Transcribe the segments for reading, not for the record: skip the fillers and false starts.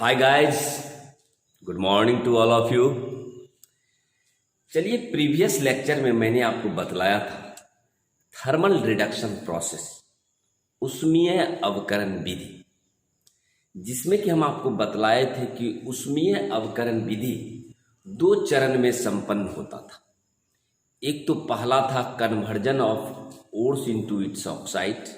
Hi guys, good morning to all of you. चलिए, previous lecture में मैंने आपको बतलाया था थर्मल रिडक्शन प्रोसेस, उष्मीय अवकरण विधि, जिसमें कि हम आपको बतलाए थे कि उष्मीय अवकरण विधि दो चरण में संपन्न होता था। एक तो पहला था conversion of ores into its oxide,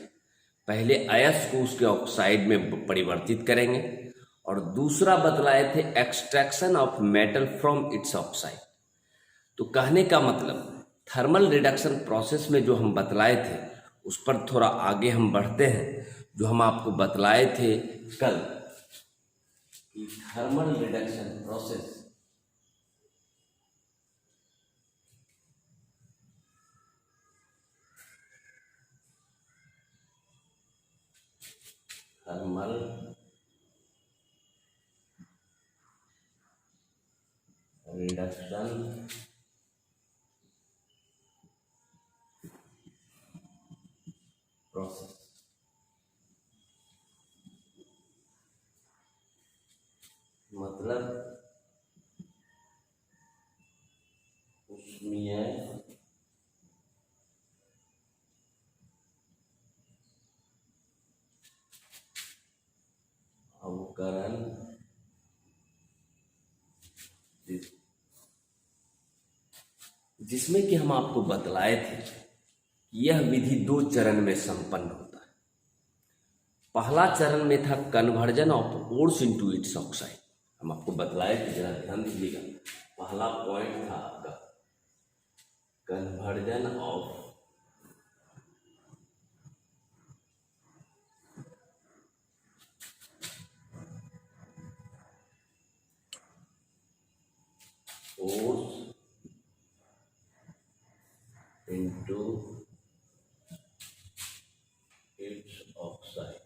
पहले अयस्क को उसके ऑक्साइड में परिवर्तित करेंगे, और दूसरा बतलाए थे extraction of metal from its oxide. तो कहने का मतलब थर्मल रिडक्शन प्रोसेस में जो हम बतलाए थे उस पर थोड़ा आगे हम बढ़ते हैं। जो हम आपको बतलाए थे कल कि thermal reduction process thermal reduction process मतलब उष्मीय अवकरण विधि, जिसमें कि हम आपको बतलाए थे कि यह विधि दो चरण में संपन्न होता है। पहला चरण में था conversion of ores into its oxide. हम आपको बतलाए थे, जरा ध्यान दीजिएगा। पहला पॉइंट था आपका conversion of ores into its oxide.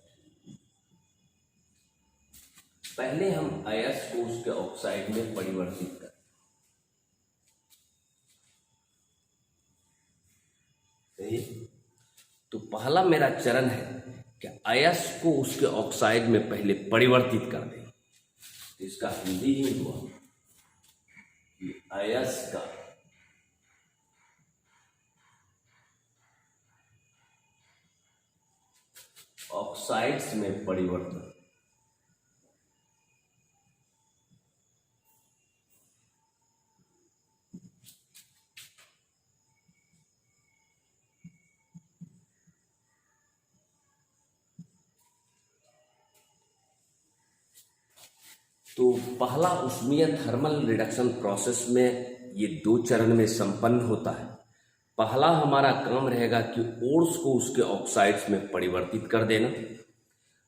पहले हम अयस्क को उसके ऑक्साइड में परिवर्तित करें। सही। तो पहला मेरा चरण है कि अयस्क को उसके ऑक्साइड में पहले परिवर्तित कर दें। तो इसका हिंदी ही हुआ कि अयस्क का ऑक्साइड्स में परिवर्तन। तो पहला उष्मीय थर्मल रिडक्शन प्रोसेस में ये दो चरण में संपन्न होता है। पहला हमारा काम रहेगा कि ओर्स को उसके ऑक्साइड्स में परिवर्तित कर देना।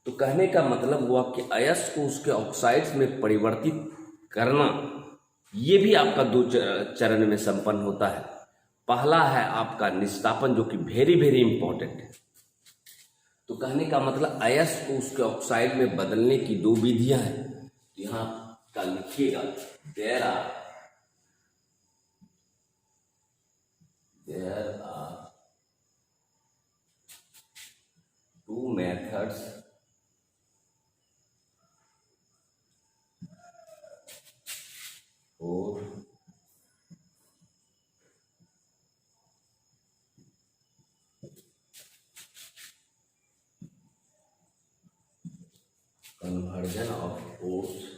तो कहने का मतलब हुआ कि अयस्क को उसके ऑक्साइड्स में परिवर्तित करना, ये भी आपका दो चरण में संपन्न होता है। पहला है आपका निस्तापन, जो कि वेरी वेरी इंपॉर्टेंट है। तो कहने का मतलब अयस्क को उसके ऑक्साइड में बदलने की दो विधियां हैं। यहाँ का लिखिएगा, there are two methods for conversion of oats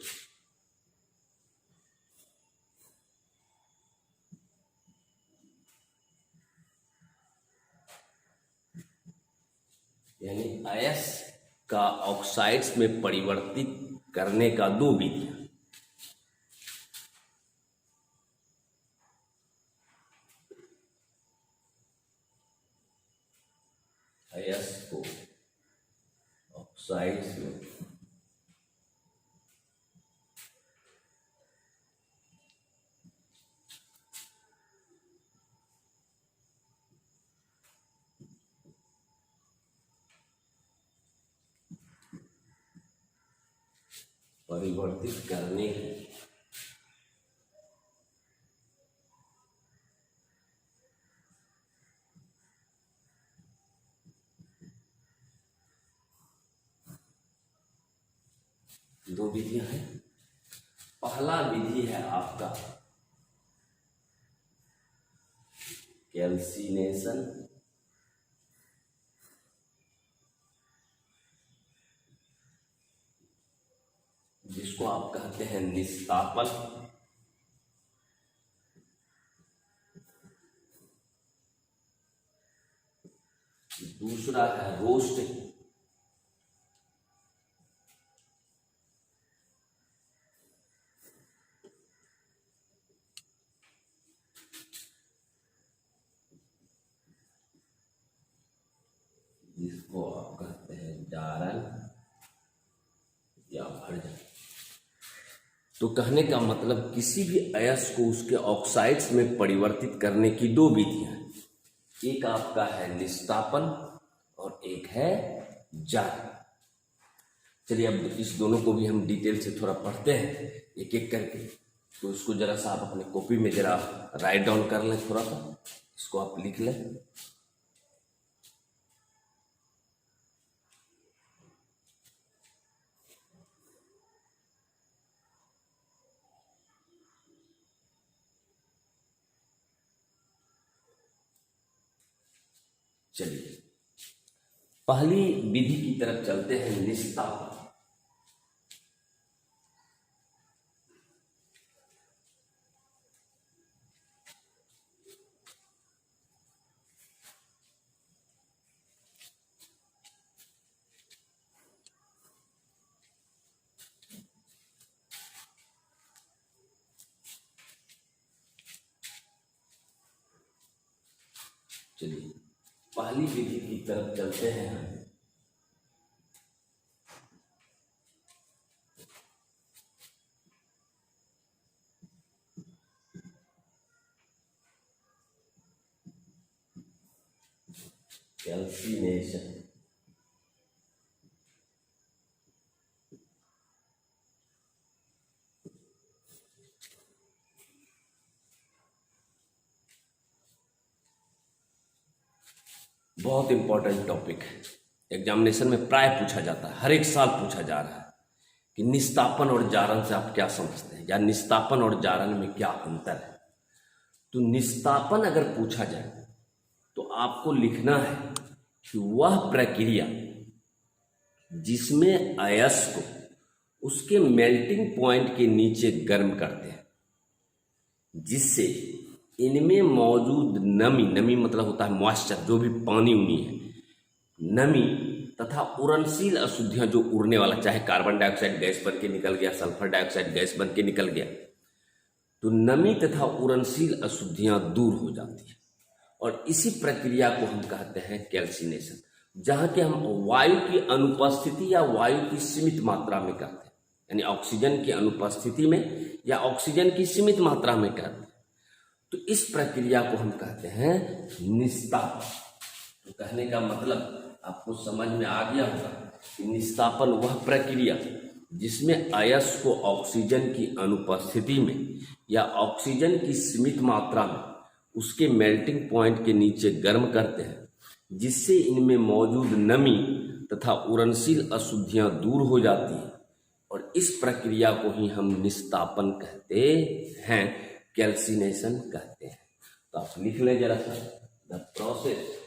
यानी अयस्क का ऑक्साइड्स में परिवर्तित करने का दो विधियां। अयस्क को ऑक्साइड्स में परिवर्तित करने की दो विधियां हैं। पहला विधि है आपका कैल्सिनेशन, जिसको आप कहते हैं निस्तापन। दूसरा है रोस्टिंग। जिसको आप कहते हैं जारन या भर्जन। तो कहने का मतलब किसी भी अयस्क को उसके ऑक्साइड्स में परिवर्तित करने की दो विधियां, एक आपका है निस्तापन और एक है जारन। चलिए अब इस दोनों को भी हम डिटेल से थोड़ा पढ़ते हैं एक एक करके। तो इसको जरा सा आप अपने कॉपी में जरा राइट डाउन कर लें, थोड़ा सा इसको आप लिख लें। चलिए पहली विधि की तरफ चलते हैं, निस्तापन। चलिए पहली विधि की तरफ चलते हैं हम। कैल्सिनेशन। बहुत इंपॉर्टेंट टॉपिक है, एग्जामिनेशन में प्राय पूछा जाता है, हर एक साल पूछा जा रहा है कि निस्तापन और जारन से आप क्या समझते हैं, या निस्तापन और जारन में क्या अंतर है। तो निस्तापन अगर पूछा जाए तो आपको लिखना है कि वह प्रक्रिया जिसमें अयस्क को उसके मेल्टिंग पॉइंट के नीचे गर्म करते हैं, जिससे इनमें मौजूद नमी, नमी मतलब होता है मॉइस्चर, जो भी पानी उनी है, नमी तथा उड़नशील अशुद्धियां, जो उड़ने वाला, चाहे कार्बन डाइऑक्साइड गैस बन के निकल गया, सल्फर डाइऑक्साइड गैस बन के निकल गया, तो नमी तथा उड़नशील अशुद्धियां दूर हो जाती है। और इसी प्रक्रिया को हम कहते हैं कैल्सिनेशन, जहां के हम वायु की अनुपस्थिति या वायु की सीमित मात्रा में करते हैं, यानी ऑक्सीजन की अनुपस्थिति में या ऑक्सीजन की सीमित मात्रा में करते हैं। तो इस प्रक्रिया को हम कहते हैं निस्तापन। तो कहने का मतलब आपको समझ में आ गया होगा कि निस्तापन वह प्रक्रिया जिसमें अयस्क को ऑक्सीजन की अनुपस्थिति में या ऑक्सीजन की सीमित मात्रा में उसके मेल्टिंग पॉइंट के नीचे गर्म करते हैं, जिससे इनमें मौजूद नमी तथा उड़नशील अशुद्धियां दूर हो जाती हैं। और इस प्रक्रिया को ही हम निस्तापन कहते हैं, कैल्सिनेशन कहते हैं। तो आप लिख लें जरा सा, द प्रोसेस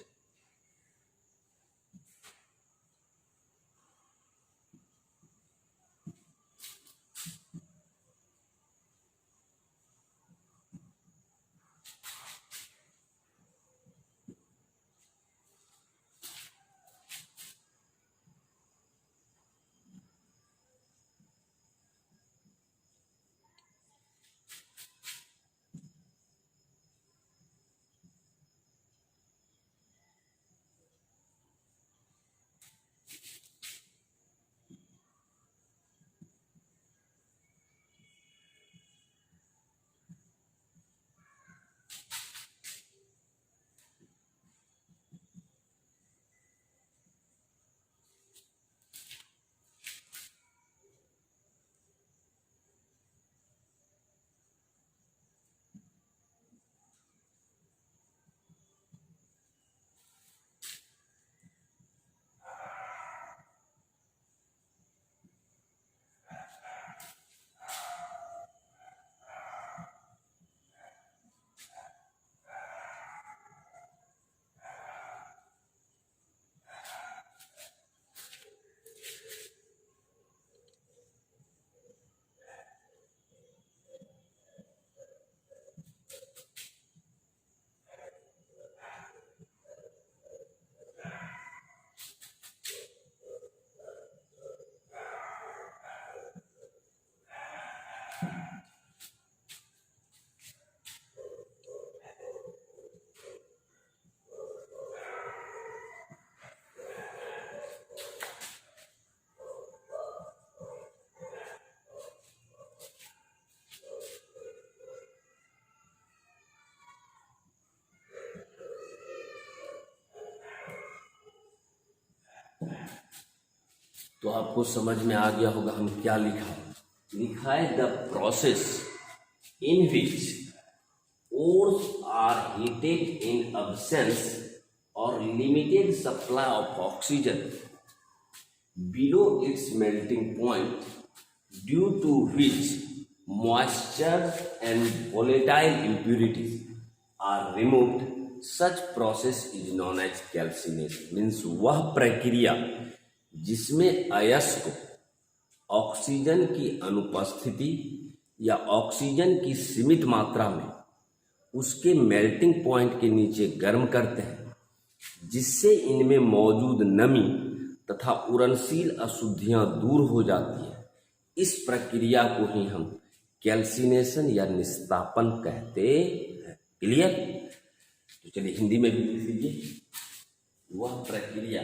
तो आपको समझ में आ गया होगा हम क्या लिखा है। लिखा है the process in which ores are heated in absence or limited supply of oxygen below its melting point, due to which moisture and volatile impurities are removed. Such process is known as calcination. Means वह प्रक्रिया जिसमें अयस्क को oxygen की अनुपस्थिति या oxygen की सीमित मात्रा में उसके मेल्टिंग पॉइंट के नीचे गर्म करते हैं, जिससे इनमें मौजूद नमी तथा उड़नशील अशुद्धियां दूर हो जाती है। इस प्रक्रिया को ही हम कैल्सिनेशन या निस्तापन कहते हैं। क्लियर? तो चलिए हिंदी में भी लिख लीजिए, वह प्रक्रिया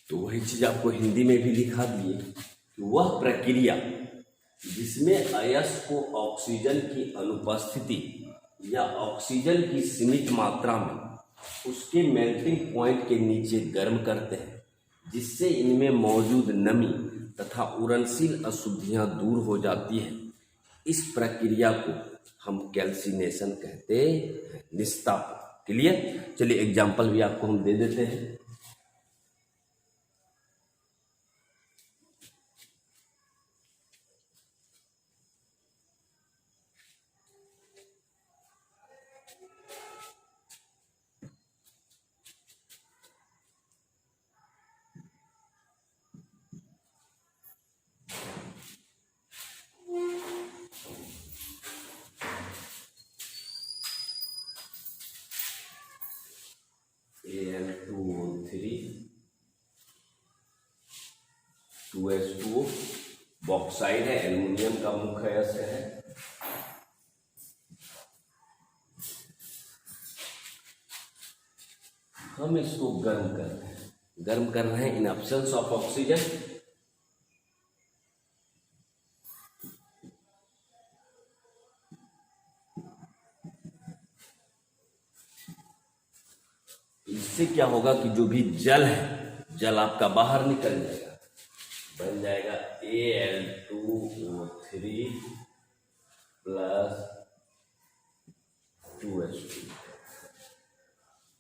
तो वही चीज आपको हिंदी में भी लिखा दिए कि वह प्रक्रिया जिसमें अयस्क को ऑक्सीजन की अनुपस्थिति या ऑक्सीजन की सीमित मात्रा में उसके मेल्टिंग पॉइंट के नीचे गर्म करते हैं, जिससे इनमें मौजूद नमी तथा उड़नशील अशुद्धियां दूर हो जाती है। इस प्रक्रिया को हम कैल्सिनेशन कहते हैं, निस्तापन। क्लियर? चलिए एग्जाम्पल भी आपको हम दे देते हैं। Al2O3 2H2O बॉक्साइड है, एल्युमिनियम का मुख्य अयस्क है। हम इसको गर्म कर रहे हैं, गर्म कर रहे हैं इन एब्सेंस ऑफ ऑक्सीजन। इससे क्या होगा कि जो भी जल है, जल आपका बाहर निकल जाएगा। बन जाएगा Al2O3 प्लस 2H2,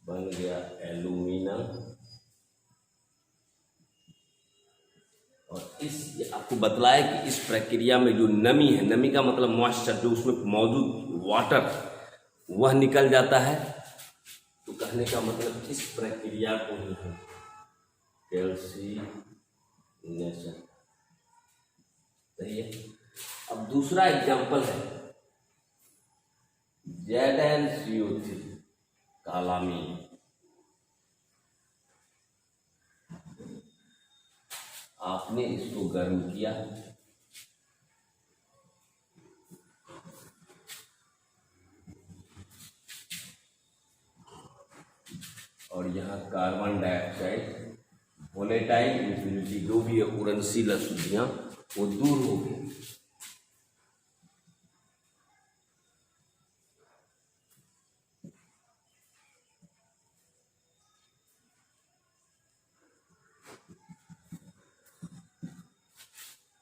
बन गया एल्यूमिनियम। और इस आपको बतलाया कि इस प्रक्रिया में जो नमी है, नमी का मतलब मॉइस्चर, जो उसमें मौजूद वाटर वह निकल जाता है। तो कहने का मतलब इस प्रक्रिया को ही हम कैल्सिनेशन, सही है। अब दूसरा एग्जांपल है ZnCO3 कालामीन। आपने इसको गर्म किया, और यहाँ कार्बन डाइऑक्साइड, वोलेटाइल इंप्यूरिटी जो भी है, उड़नशील अशुद्धियां वो दूर हो गई।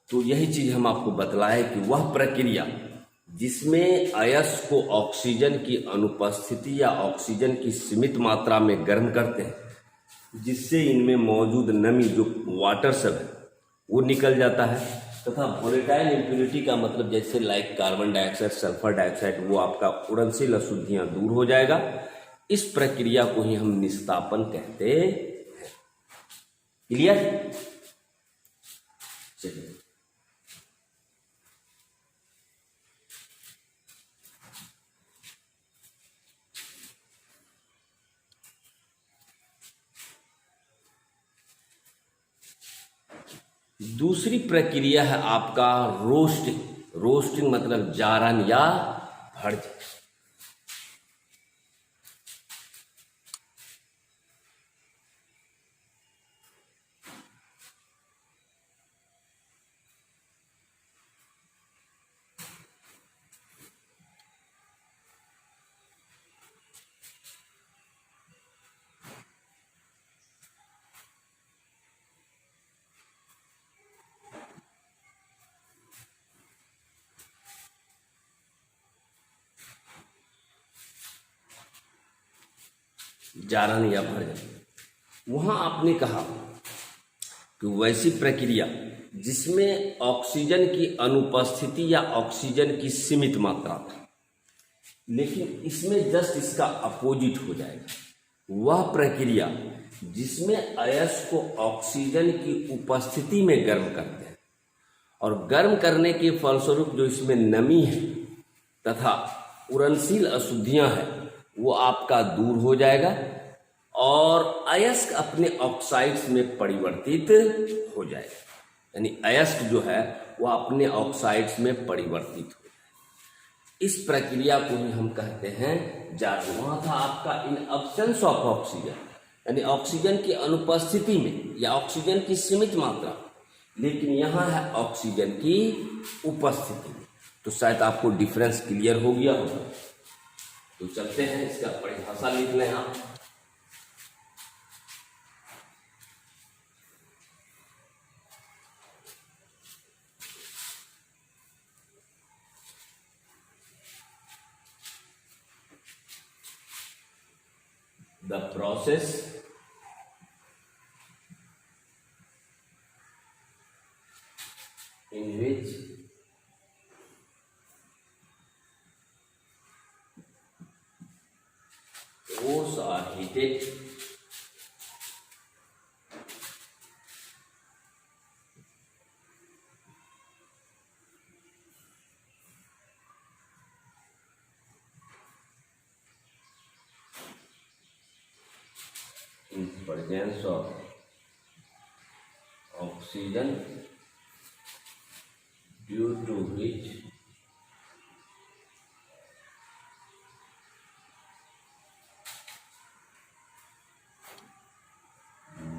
तो यही चीज हम आपको बतलाए कि वह प्रक्रिया जिसमें अयस्क को ऑक्सीजन की अनुपस्थिति या ऑक्सीजन की सीमित मात्रा में गर्म करते हैं, जिससे इनमें मौजूद नमी जो वाटर सब है वो निकल जाता है, तथा वोलेटाइल इंप्यूरिटी का मतलब जैसे like carbon dioxide, sulphur dioxide, वो आपका उड़नशील अशुद्धियां दूर हो जाएगा। इस प्रक्रिया को ही हम निस्तापन कहते हैं। क्लियर? चलिए, दूसरी प्रक्रिया है आपका रोस्टिंग। रोस्टिंग मतलब जारन या भड़ज। जारन या भड़जन। वहां आपने कहा कि वैसी प्रक्रिया जिसमें ऑक्सीजन की अनुपस्थिति या ऑक्सीजन की सीमित मात्रा था, लेकिन इसमें जस्ट इसका अपोजिट हो जाएगा। वह प्रक्रिया जिसमें अयस्क को ऑक्सीजन की उपस्थिति में गर्म करते हैं, और गर्म करने के फलस्वरूप जो इसमें नमी है तथा उड़नशील अशुद्धियां हैं वो आपका दूर हो जाएगा, और अयस्क अपने ऑक्साइड्स में परिवर्तित हो जाएगा। यानी अयस्क जो है वो अपने ऑक्साइड्स में परिवर्तित हो जाएगा। इस प्रक्रिया को ही हम कहते हैं जारन। वहां था आपका इन अब्सेंस ऑफ ऑक्सीजन, यानी ऑक्सीजन की अनुपस्थिति में या ऑक्सीजन की सीमित मात्रा, लेकिन यहाँ है ऑक्सीजन की उपस्थिति में। तो शायद आपको डिफरेंस क्लियर हो गया होगा। तो चलते हैं, इसका परिभाषा लिख लें आप। The process in which ores are heated in presence of oxygen, due to which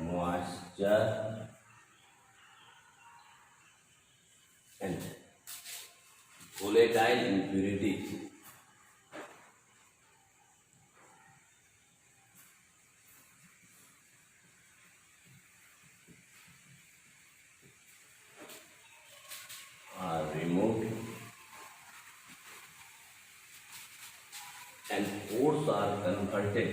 moisture and volatile impurities and pores are converted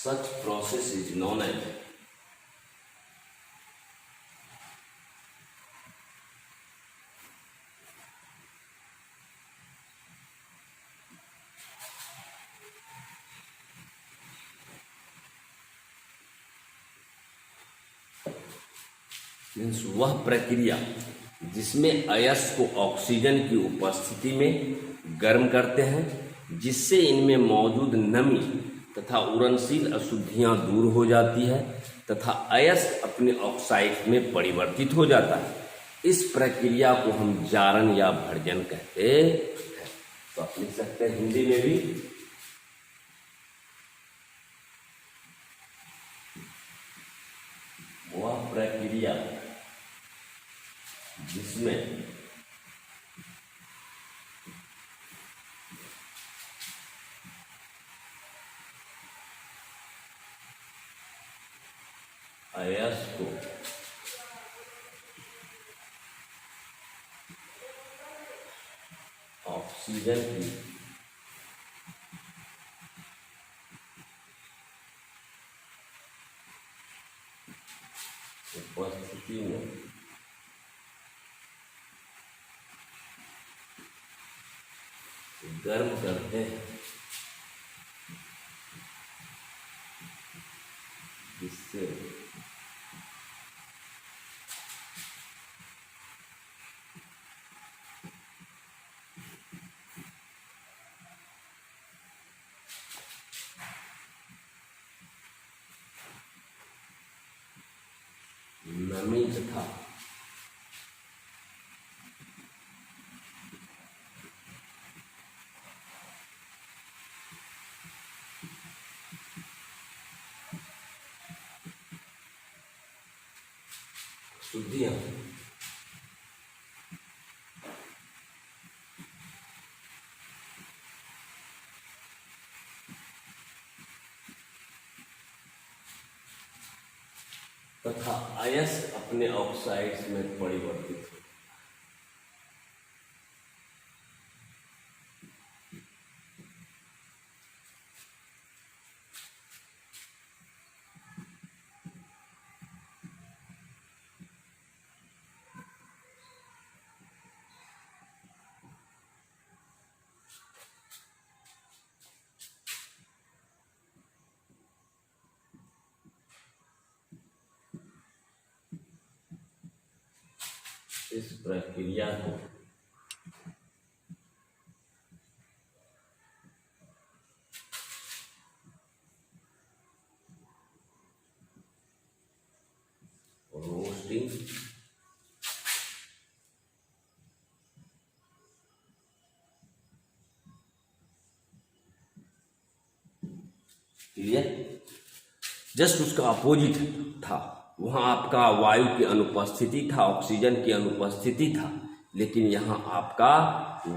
such process is known as means वह प्रक्रिया जिसमें अयस्क को ऑक्सीजन की उपस्थिति में गर्म करते हैं, जिससे इनमें मौजूद नमी तथा उड़नशील अशुद्धियां दूर हो जाती है तथा अयस्क अपने ऑक्साइड में परिवर्तित हो जाता है। इस प्रक्रिया को हम जारण या भर्जन कहते हैं। तो आप लिख सकते हैं हिंदी में भी, वह प्रक्रिया जिसमें अयस्क को ऑक्सीजन की उपस्थिति में गर्म करते हैं, जिससे नमी तथा शुद्धियां तथा अयस्क अपने ऑक्साइड्स में परिवर्तित हो। इस प्रक्रिया को रोस्टिंग क्लियर, जस्ट उसका अपोजिट था। वहाँ आपका वायु की अनुपस्थिति था, ऑक्सीजन की अनुपस्थिति था, लेकिन यहाँ आपका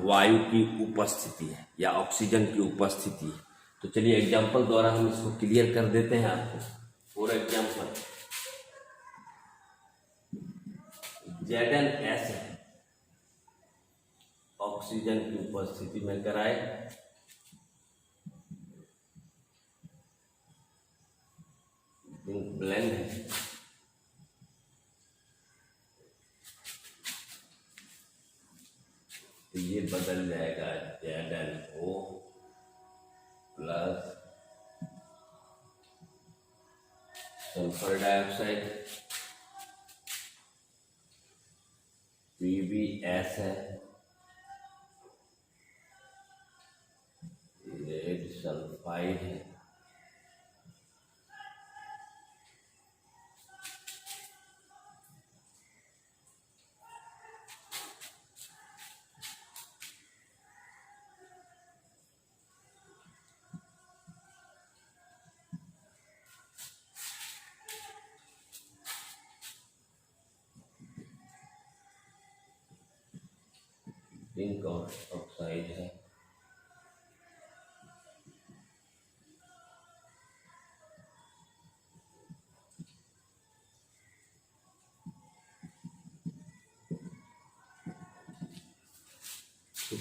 वायु की उपस्थिति है या ऑक्सीजन की उपस्थिति है। तो चलिए एग्जाम्पल द्वारा हम इसको क्लियर कर देते हैं आपको। फॉर एग्जाम्पल ZnS ऑक्सीजन की उपस्थिति में कराए, ब्लेंड है, तो ये बदल जाएगा ZnO plus sulphur dioxide, PbS है, लेड सल्फाइड है, जिंक ऑक्साइड है,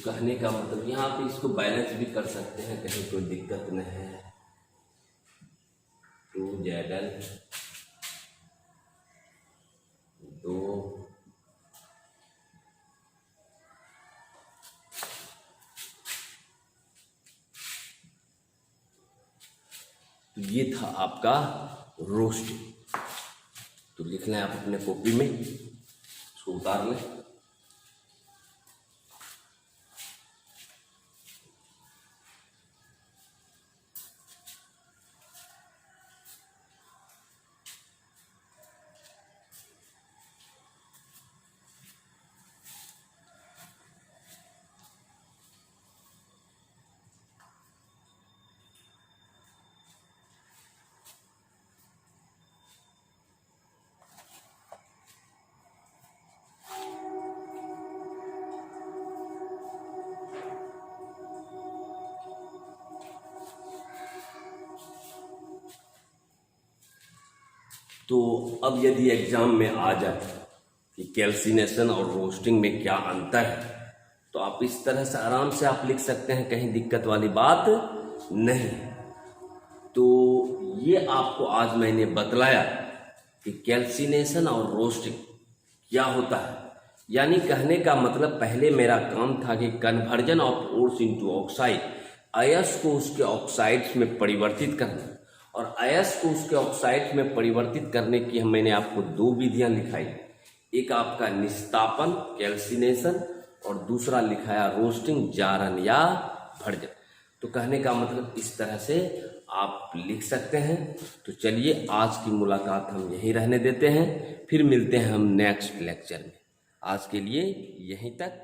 कहने का मतलब यहाँ पे इसको बैलेंस भी कर सकते हैं, कहीं कोई दिक्कत नहीं है। 2ZL 2 तो ये था आपका रोस्टिंग। तो लिख लें आप अपने कॉपी में, इसको उतार लें। तो अब यदि एग्जाम में आ जाए कि कैल्सिनेशन और रोस्टिंग में क्या अंतर है, तो आप इस तरह से आराम से आप लिख सकते हैं, कहीं दिक्कत वाली बात नहीं। तो ये आपको आज मैंने बतलाया कि कैल्सिनेशन और रोस्टिंग क्या होता है। यानी कहने का मतलब पहले मेरा काम था कि conversion of ores into oxide, अयस्क को उसके ऑक्साइड्स में परिवर्तित करना, और अयस्क को उसके ऑक्साइड्स में परिवर्तित करने की मैंने आपको 2 विधियां लिखाई। एक आपका निस्तापन कैल्सिनेशन, और दूसरा लिखाया रोस्टिंग जारन या भर्जन। तो कहने का मतलब इस तरह से आप लिख सकते हैं। तो चलिए आज की मुलाकात हम यहीं रहने देते हैं, फिर मिलते हैं हम नेक्स्ट लेक्चर में। आज के लिए यहीं तक।